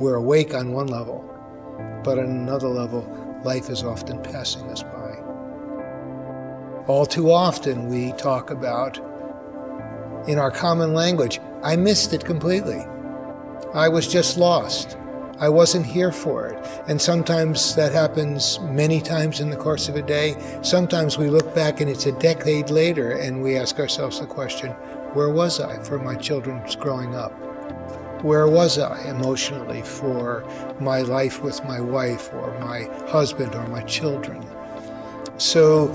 We're awake on one level, but on another level, life is often passing us by. All too often we talk about, in our common language, I missed it completely. I was just lost. I wasn't here for it. And sometimes that happens many times in the course of a day. Sometimes we look back and it's a decade later and we ask ourselves the question, where was I for my children's growing up? Where was I emotionally for my life with my wife or my husband or my children? So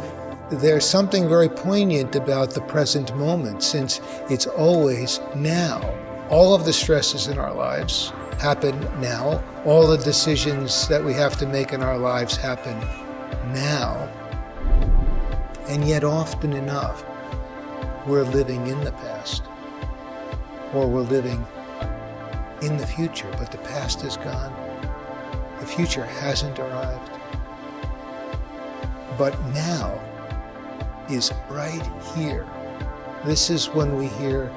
there's something very poignant about the present moment, since it's always now. All of the stresses in our lives happen now. All the decisions that we have to make in our lives happen now. And yet often enough, we're living in the past, or we're living in the future, but the past is gone. The future hasn't arrived. But now is right here. This is when we hear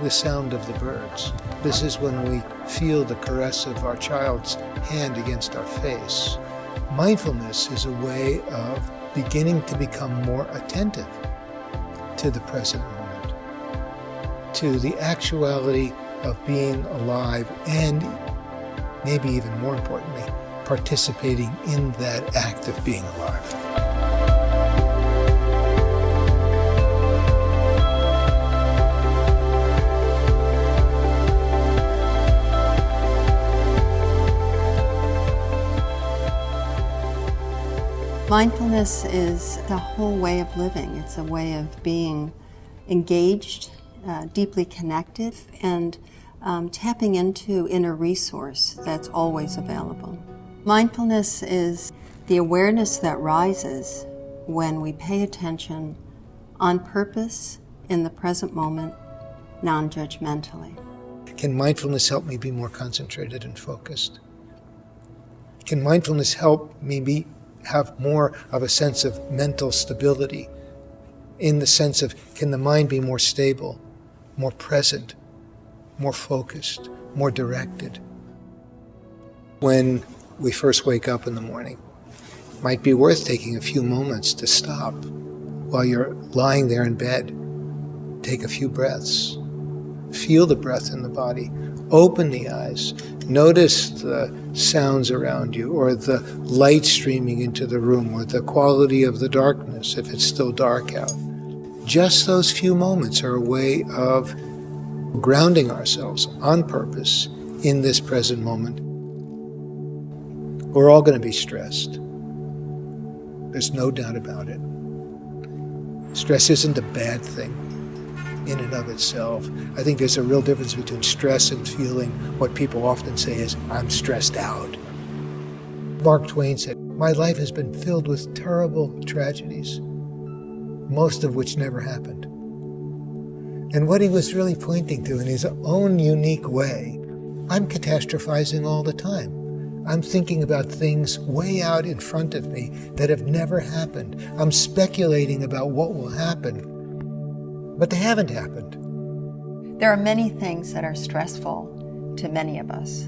the sound of the birds. This is when we feel the caress of our child's hand against our face. Mindfulness is a way of beginning to become more attentive to the present moment, to the actuality of being alive, and maybe even more importantly, participating in that act of being alive. Mindfulness is the whole way of living. It's a way of being engaged, deeply connected, and tapping into inner resource that's always available. Mindfulness is the awareness that rises when we pay attention on purpose, in the present moment, non-judgmentally. Can mindfulness help me be more concentrated and focused? Can mindfulness help me have more of a sense of mental stability, in the sense of, can the mind be more stable, more present, more focused, more directed? When we first wake up in the morning, it might be worth taking a few moments to stop while you're lying there in bed. Take a few breaths. Feel the breath in the body. Open the eyes. Notice the sounds around you, or the light streaming into the room, or the quality of the darkness if it's still dark out. Just those few moments are a way of grounding ourselves on purpose in this present moment. We're all going to be stressed. There's no doubt about it. Stress isn't a bad thing in and of itself. I think there's a real difference between stress and feeling what people often say is, I'm stressed out. Mark Twain said, my life has been filled with terrible tragedies, most of which never happened. And what he was really pointing to in his own unique way, I'm catastrophizing all the time. I'm thinking about things way out in front of me that have never happened. I'm speculating about what will happen, but they haven't happened. There are many things that are stressful to many of us,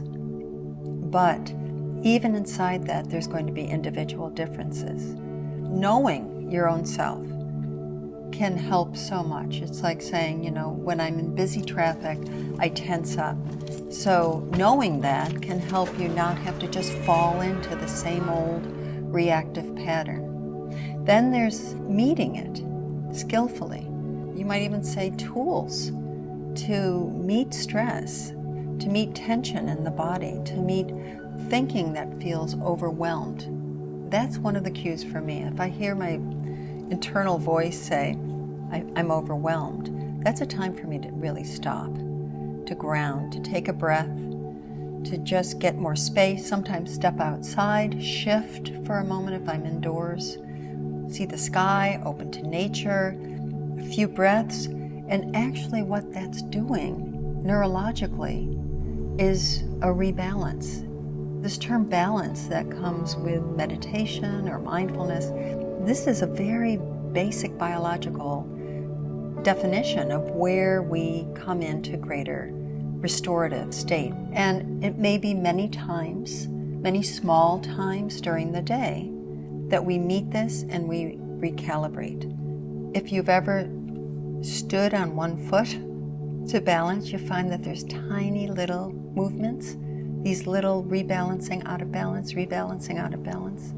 but even inside that, there's going to be individual differences. Knowing your own self can help so much. It's like saying, when I'm in busy traffic, I tense up. So knowing that can help you not have to just fall into the same old reactive pattern. Then there's meeting it skillfully. You might even say tools to meet stress, to meet tension in the body, to meet thinking that feels overwhelmed. That's one of the cues for me. If I hear my internal voice say, I'm overwhelmed, that's a time for me to really stop, to ground, to take a breath, to just get more space, sometimes step outside, shift for a moment if I'm indoors, see the sky, open to nature, a few breaths, and actually what that's doing neurologically is a rebalance. This term balance that comes with meditation or mindfulness, this is a very basic biological definition of where we come into greater restorative state. And it may be many times, many small times during the day that we meet this and we recalibrate. If you've ever stood on one foot to balance, you find that there's tiny little movements, these little rebalancing out of balance, rebalancing out of balance.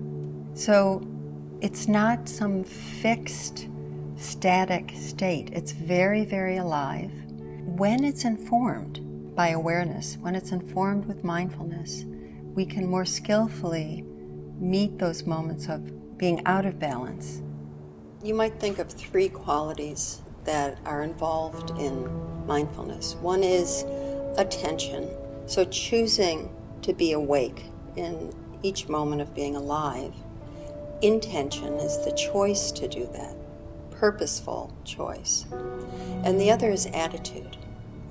So it's not some fixed, static state. It's very, very alive. When it's informed by awareness, when it's informed with mindfulness, we can more skillfully meet those moments of being out of balance. You might think of 3 qualities that are involved in mindfulness. One is attention, so choosing to be awake in each moment of being alive. Intention is the choice to do that, purposeful choice. And the other is attitude.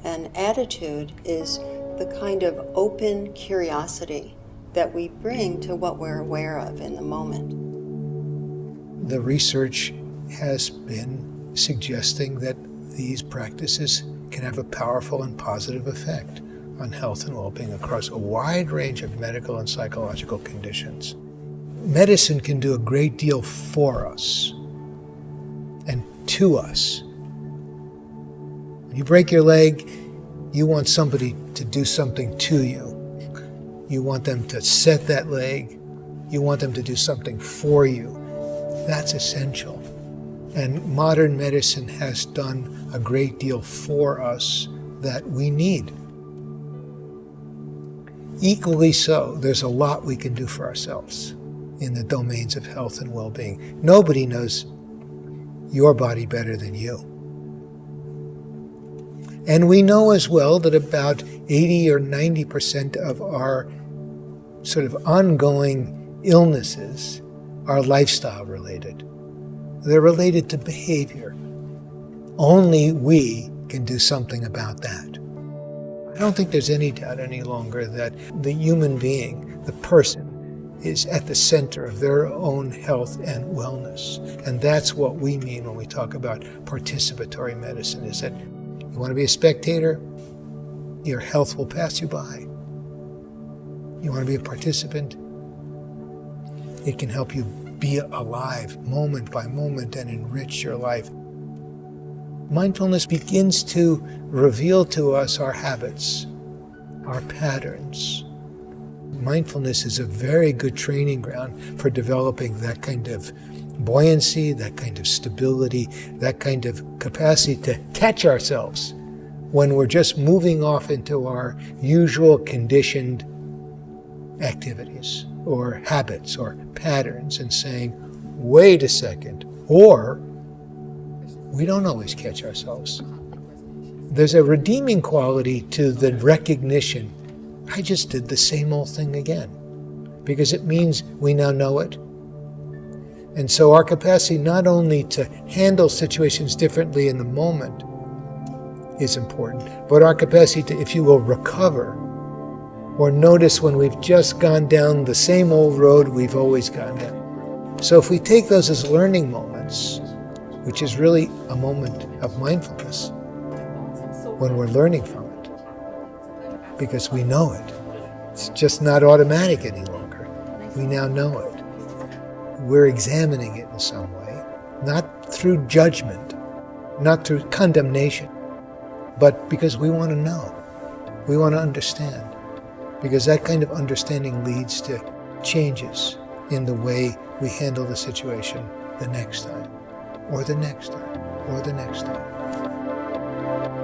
And attitude is the kind of open curiosity that we bring to what we're aware of in the moment. The research has been suggesting that these practices can have a powerful and positive effect on health and well-being across a wide range of medical and psychological conditions. Medicine can do a great deal for us and to us. When you break your leg, you want somebody to do something to you. You want them to set that leg. You want them to do something for you. That's essential. And modern medicine has done a great deal for us that we need. Equally so, there's a lot we can do for ourselves in the domains of health and well-being. Nobody knows your body better than you. And we know as well that about 80 or 90% of our sort of ongoing illnesses are lifestyle related. They're related to behavior. Only we can do something about that. I don't think there's any doubt any longer that the human being, the person, is at the center of their own health and wellness. And that's what we mean when we talk about participatory medicine, is that you want to be a spectator, your health will pass you by. You want to be a participant, it can help you be alive moment by moment and enrich your life. Mindfulness begins to reveal to us our habits, our patterns. Mindfulness is a very good training ground for developing that kind of buoyancy, that kind of stability, that kind of capacity to catch ourselves when we're just moving off into our usual conditioned activities or habits or patterns and saying, wait a second, or we don't always catch ourselves. There's a redeeming quality to the recognition, I just did the same old thing again, because it means we now know it. And so our capacity not only to handle situations differently in the moment is important, but our capacity to, if you will, recover or notice when we've just gone down the same old road we've always gone down. So if we take those as learning moments, which is really a moment of mindfulness, when we're learning from it, because we know it. It's just not automatic any longer. We now know it. We're examining it in some way, not through judgment, not through condemnation, but because we want to know. We want to understand. Because that kind of understanding leads to changes in the way we handle the situation the next time, or the next time, or the next time.